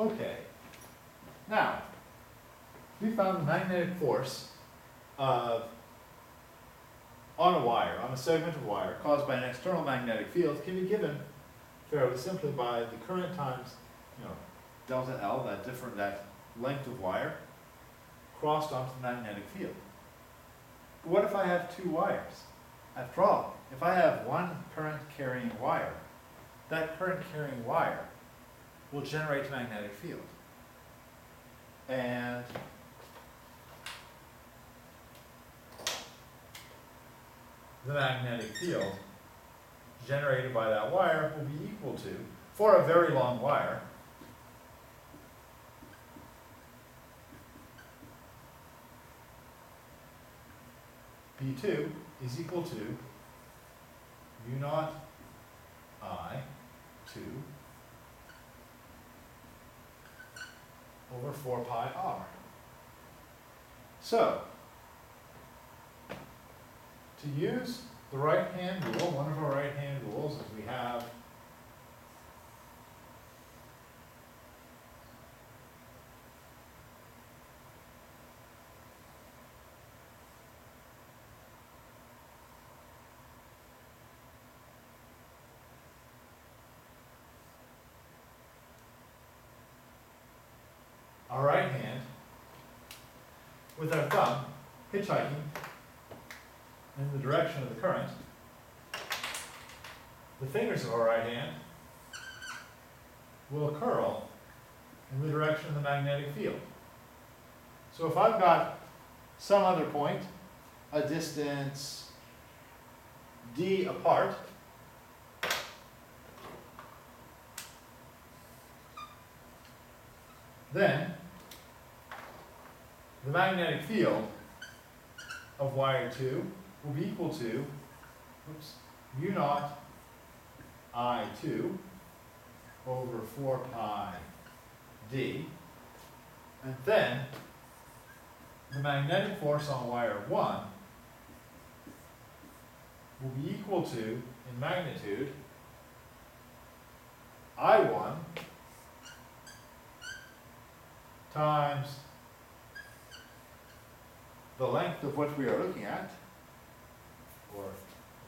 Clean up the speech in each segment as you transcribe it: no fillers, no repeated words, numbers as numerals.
Okay. Now, we found the magnetic force of on a wire, on a segment of wire, caused by an external magnetic field, can be given fairly simply by the current times, delta L, that length of wire, crossed onto the magnetic field. But what if I have two wires? After all, if I have one current carrying wire, that current carrying wire will generate a magnetic field. And the magnetic field generated by that wire will be equal to, for a very long wire, B2 is equal to mu naught I 2 over 4 pi r. So, to use the right-hand rule, one of our right-hand rules is we have our right hand with our thumb hitchhiking in the direction of the current. The fingers of our right hand will curl in the direction of the magnetic field. So if I've got some other point, a distance d apart, then the magnetic field of wire 2 will be equal to mu naught I2 over 4 pi d, and then the magnetic force on wire 1 will be equal to, in magnitude, I1 times the length of what we are looking at, or let's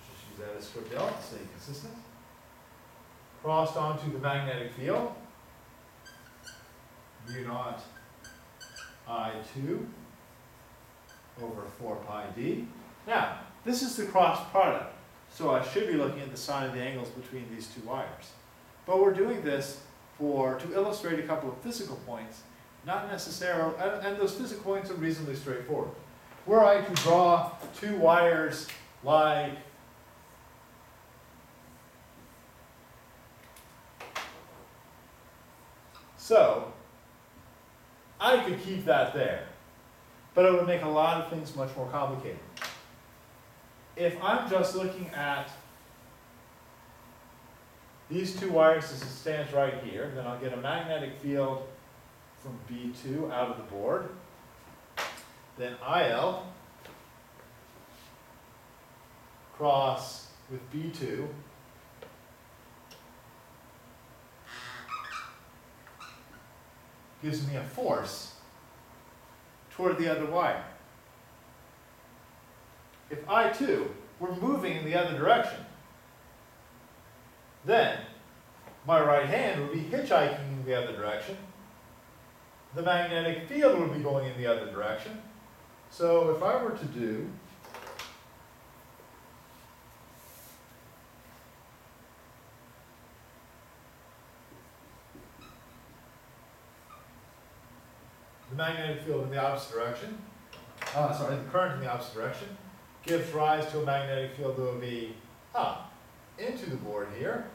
just use that as script L to stay consistent, crossed onto the magnetic field, mu naught I2 over 4 pi d. Now, this is the cross product, so I should be looking at the sine of the angles between these two wires. But we're doing this to illustrate a couple of physical points, not necessarily, and those physical points are reasonably straightforward. Were I to draw two wires like so, I could keep that there, but it would make a lot of things much more complicated. If I'm just looking at these two wires as it stands right here, then I'll get a magnetic field from B2 out of the board. Then IL cross with B2 gives me a force toward the other wire. If I2 were moving in the other direction, then my right hand would be hitchhiking in the other direction. The magnetic field would be going in the other direction. So if I were to do the magnetic field in the opposite direction, the current in the opposite direction, gives rise to a magnetic field that will be into the board here,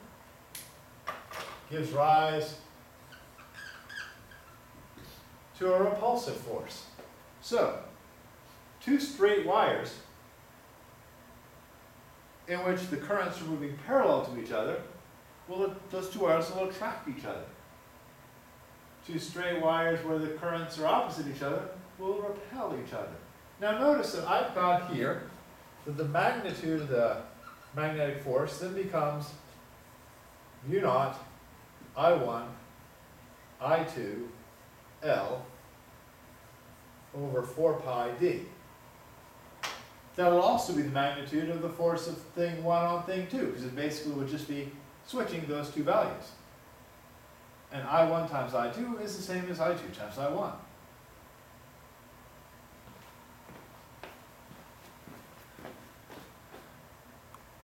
gives rise to a repulsive force. So, two straight wires in which the currents are moving parallel to each other, those two wires will attract each other. Two straight wires where the currents are opposite each other will repel each other. Now notice that I've got here that the magnitude of the magnetic force then becomes mu naught I1 I2 L over 4 pi d. That'll also be the magnitude of the force of thing 1 on thing 2, because it basically would just be switching those two values. And I1 times I2 is the same as I2 times I1.